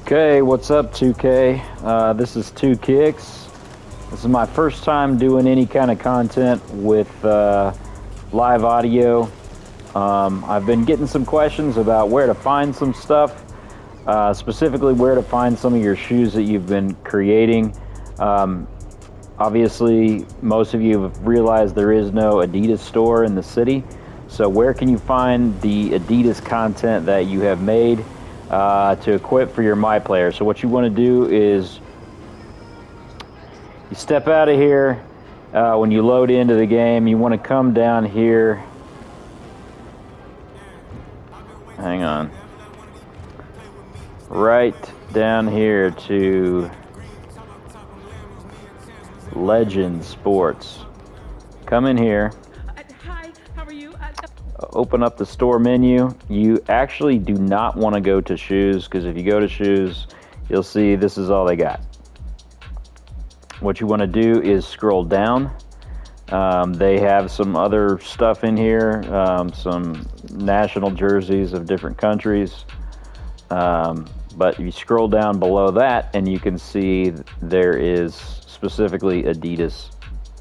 Okay, what's up, 2K? This is 2Kicks. This is my first time doing any kind of content with live audio. I've been getting some questions about where to find some stuff, specifically where to find some of your shoes that you've been creating. Obviously, most of you have realized there is no Adidas store in the city. So where can you find the Adidas content that you have made to equip for your MyPlayer? So what you want to do is you step out of here. When you load into the game, you want to come down here. Hang on. Right down here to Legend Sports. Come in here. Hi, how are you? Open up the store menu. You actually do not want to go to shoes, because if you go to shoes, you'll see this is all they got. What you want to do is scroll down. They have some other stuff in here, some national jerseys of different countries. But you scroll down below that and you can see there is specifically Adidas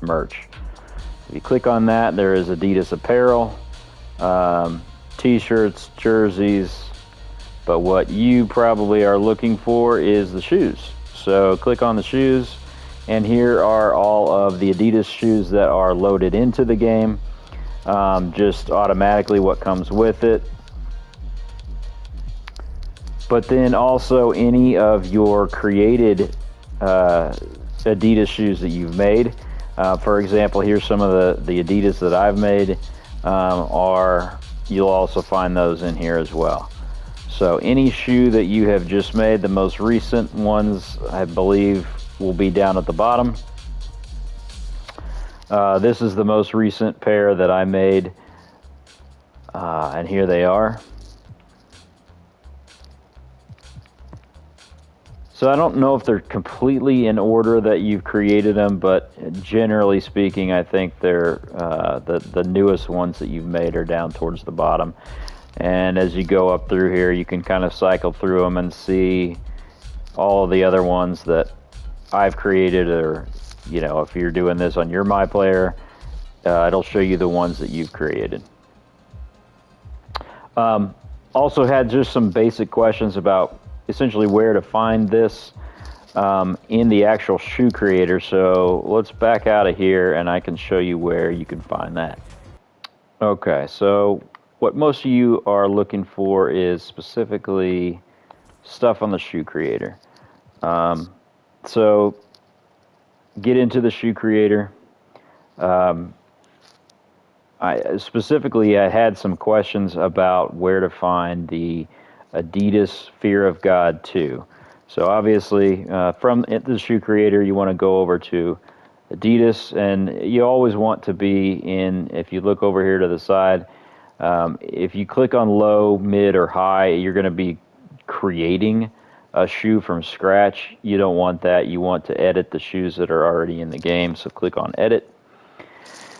merch. If you click on that, there is Adidas apparel, t-shirts, jerseys, but what you probably are looking for is the shoes. So click on the shoes, and here are all of the Adidas shoes that are loaded into the game, just automatically what comes with it. But then also any of your created Adidas shoes that you've made. For example, here's some of the Adidas that I've made. You'll also find those in here as well. So any shoe that you have just made, the most recent ones I believe will be down at the bottom. This is the most recent pair that I made, and here they are. So I don't know if they're completely in order that you've created them, but generally speaking, I think they're the newest ones that you've made are down towards the bottom. And as you go up through here, you can kind of cycle through them and see all of the other ones that I've created, or if you're doing this on your MyPlayer, it'll show you the ones that you've created. Also had just some basic questions about essentially where to find this in the actual shoe creator. So let's back out of here and I can show you where you can find that. Okay, so what most of you are looking for is specifically stuff on the shoe creator. So get into the shoe creator. I had some questions about where to find the Adidas Fear of God 2. So obviously, from the shoe creator, you want to go over to Adidas, and you always want to be in, if you look over here to the side, if you click on low, mid, or high, you're going to be creating a shoe from scratch. You don't want that. You want to edit the shoes that are already in the game, so click on edit.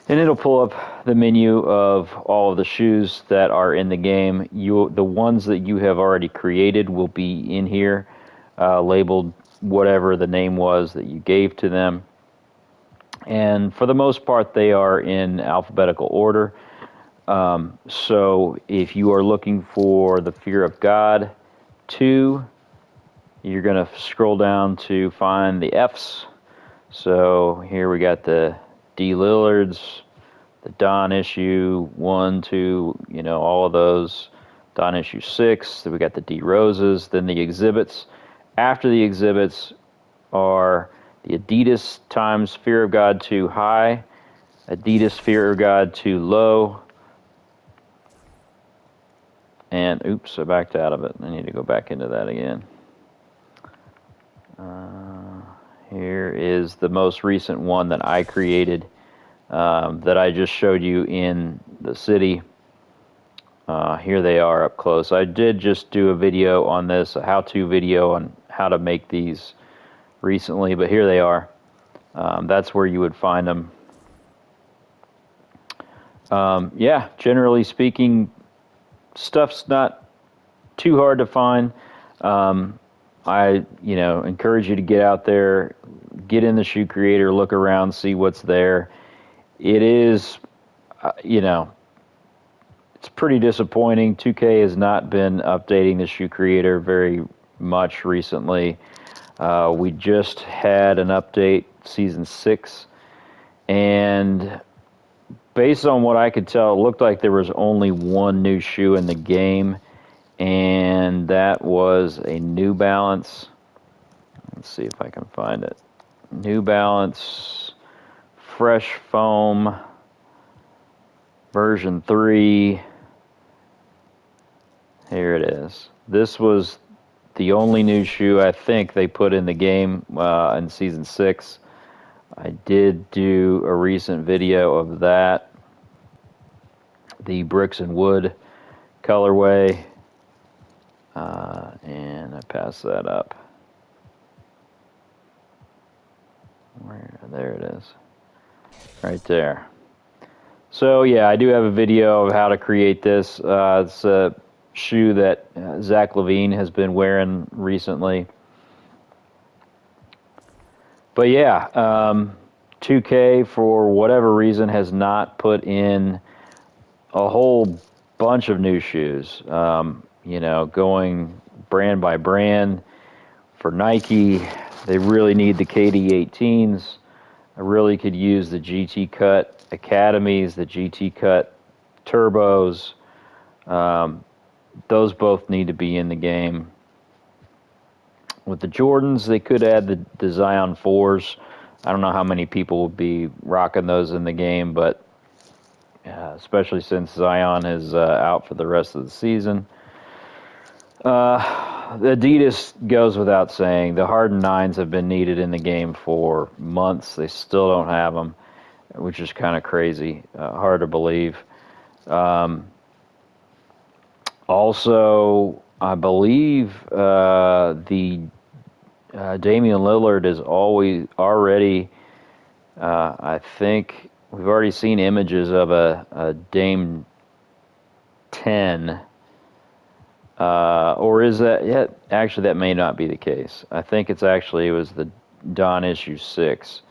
And it'll pull up the menu of all of the shoes that are in the game. The ones that you have already created will be in here, labeled whatever the name was that you gave to them. And for the most part, they are in alphabetical order. So if you are looking for the Fear of God 2, you're going to scroll down to find the Fs. So here we got the D. Lillards, the Don issue 1, 2, all of those. Don issue 6, then we got the D. Roses, then the exhibits. After the exhibits are the Adidas times Fear of God 2 high, Adidas Fear of God 2 low, and oops, I backed out of it. I need to go back into that again. Here is the most recent one that I created, that I just showed you in the city. Here they are up close. I did just do a video on this, a how-to video on how to make these recently, but here they are. That's where you would find them. Yeah, generally speaking, stuff's not too hard to find. I encourage you to get out there, get in the shoe creator, look around, see what's there. It is, it's pretty disappointing. 2K has not been updating the shoe creator very much recently. We just had an update, Season 6, and based on what I could tell, it looked like there was only one new shoe in the game, and that was a New Balance. Let's see if I can find it. New Balance Fresh Foam version 3. Here it is. This was the only new shoe I think they put in the game in Season 6. I did do a recent video of that. The Bricks and Wood colorway. And I pass that up. There it is. Right there. So yeah, I do have a video of how to create this. It's a shoe that Zach LaVine has been wearing recently. But yeah, 2K for whatever reason has not put in a whole bunch of new shoes. Going brand by brand. For Nike, they really need the KD18s. I really could use the GT Cut Academies, the GT Cut Turbos. Those both need to be in the game. With the Jordans, they could add the Zion 4s. I don't know how many people would be rocking those in the game, but especially since Zion is out for the rest of the season. Adidas goes without saying. The Harden 9s have been needed in the game for months. They still don't have them, which is kind of crazy. Hard to believe. Also, I believe the Damian Lillard is already. I think we've already seen images of a Dame 10. Or is that? Yeah, actually, that may not be the case. I think it was the Don issue 6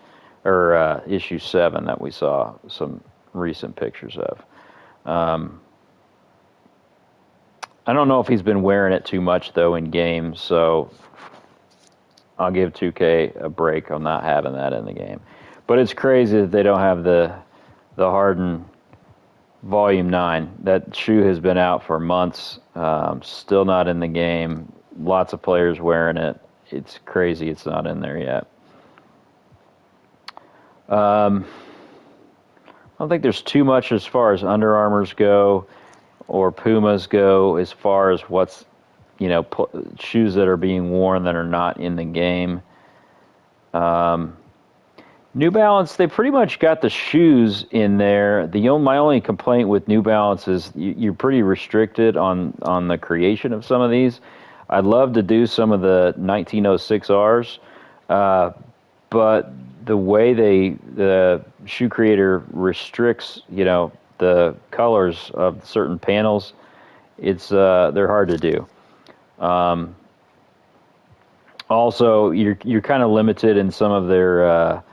or issue 7 that we saw some recent pictures of. I don't know if he's been wearing it too much though in games, so I'll give 2K a break on not having that in the game. But it's crazy that they don't have the Harden Volume 9. That shoe has been out for months, still not in the game. Lots of players wearing it. It's crazy it's not in there yet. I don't think there's too much as far as Under Armours go or Pumas go as far as what's, shoes that are being worn that are not in the game. New Balance, they pretty much got the shoes in there. My only complaint with New Balance is you're pretty restricted on the creation of some of these. I'd love to do some of the 1906Rs, but the way the shoe creator restricts, the colors of certain panels, they're hard to do. Also, you're kind of limited in some of their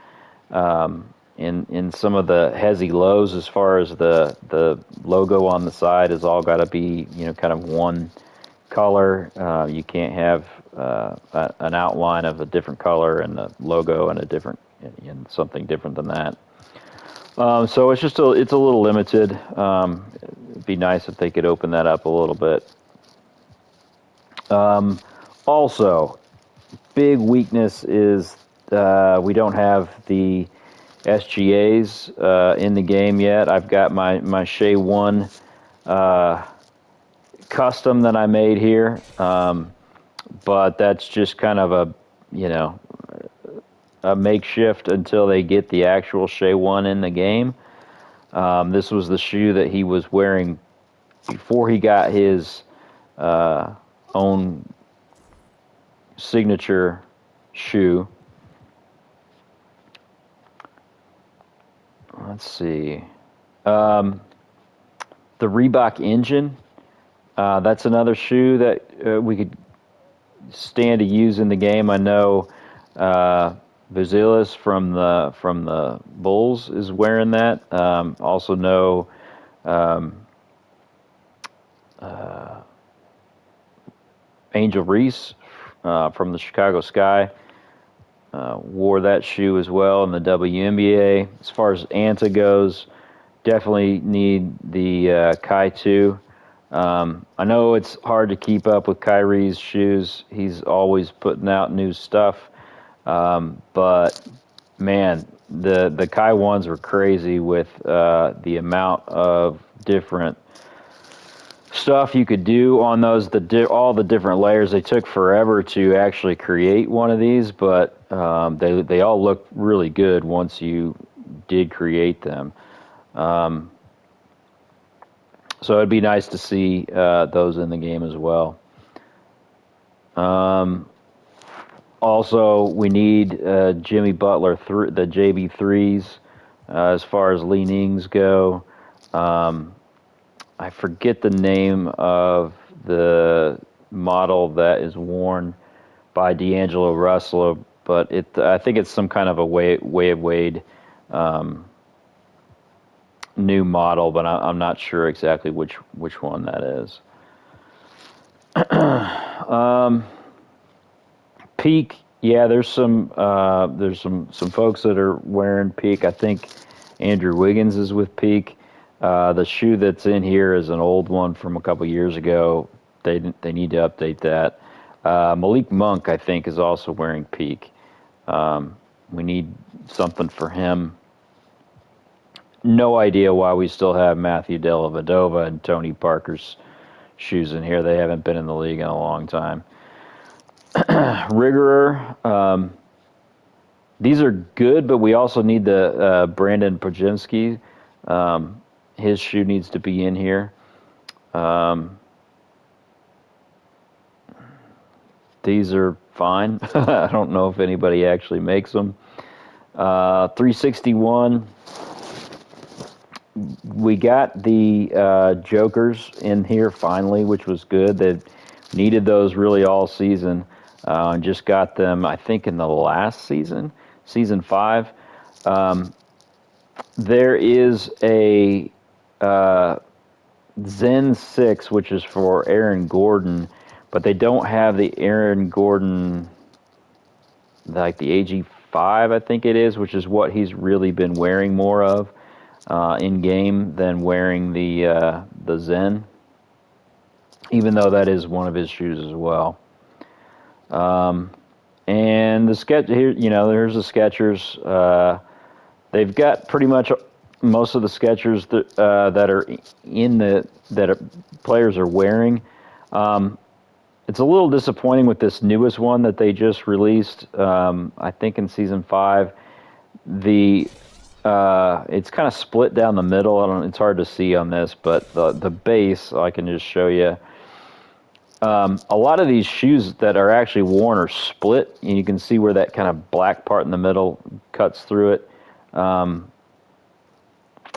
in some of the hezzy lows as far as the logo on the side has all got to be kind of one color. You can't have an outline of a different color and the logo and something different than that. So it's a little limited. It'd be nice if they could open that up a little bit. Also, big weakness is we don't have the SGAs in the game yet. I've got my Shea 1 custom that I made here, but that's just kind of a makeshift until they get the actual Shea 1 in the game. This was the shoe that he was wearing before he got his own signature shoe. Let's see. The Reebok Engine. That's another shoe that we could stand to use in the game. I know Vazilis from the Bulls is wearing that. Also know Angel Reese from the Chicago Sky wore that shoe as well in the WNBA. As far as Anta goes, definitely need the Kai 2. I know it's hard to keep up with Kyrie's shoes. He's always putting out new stuff. But man, the Kai ones were crazy with the amount of different stuff you could do on those. All the different layers. They took forever to actually create one of these, but they all look really good once you did create them. So it'd be nice to see those in the game as well. Also, we need Jimmy Butler, the JB3s, as far as Li-Nings go. I forget the name of the model that is worn by D'Angelo Russell, but I think it's some kind of a Way of Wade new model, but I'm not sure exactly which one that is. Peak, yeah, there's some folks that are wearing Peak. I think Andrew Wiggins is with Peak. The shoe that's in here is an old one from a couple years ago. They need to update that. Malik Monk, I think, is also wearing Peak. We need something for him. No idea why we still have Matthew Dellavedova and Tony Parker's shoes in here. They haven't been in the league in a long time. Rigorer, these are good, but we also need the Brandon Podziemski. His shoe needs to be in here. These are fine. I don't know if anybody actually makes them. 361. We got the Jokers in here finally, which was good. They needed those really all season. And just got them, I think, in the last season, season 5. There is a Zen 6, which is for Aaron Gordon, but they don't have the Aaron Gordon, like the AG5, I think it is, which is what he's really been wearing more of in game than wearing the Zen, even though that is one of his shoes as well. And the sketch here, there's the Skechers. They've got pretty much most of the Skechers that are players are wearing. It's a little disappointing with this newest one that they just released. I think in season 5, it's kind of split down the middle. It's hard to see on this, but the base, I can just show you. A lot of these shoes that are actually worn are split, and you can see where that kind of black part in the middle cuts through it. A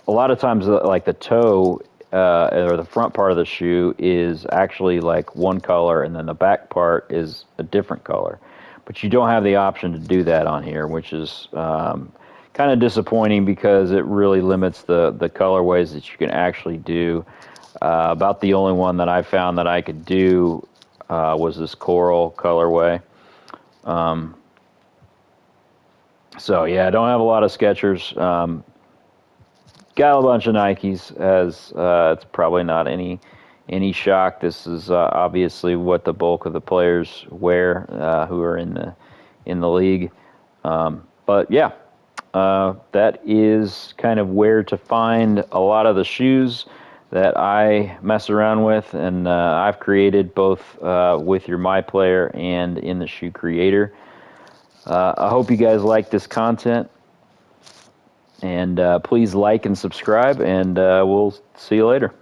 lot of times, like the toe or the front part of the shoe is actually like one color, and then the back part is a different color. But you don't have the option to do that on here, which is kind of disappointing because it really limits the colorways that you can actually do. About the only one that I found that I could do was this coral colorway. So yeah, I don't have a lot of Skechers. Got a bunch of Nikes, as it's probably not any shock. This is obviously what the bulk of the players wear who are in the league. But yeah, that is kind of where to find a lot of the shoes that I mess around with, and I've created both with your MyPlayer and in the shoe creator. I hope you guys like this content, and please like and subscribe, and we'll see you later.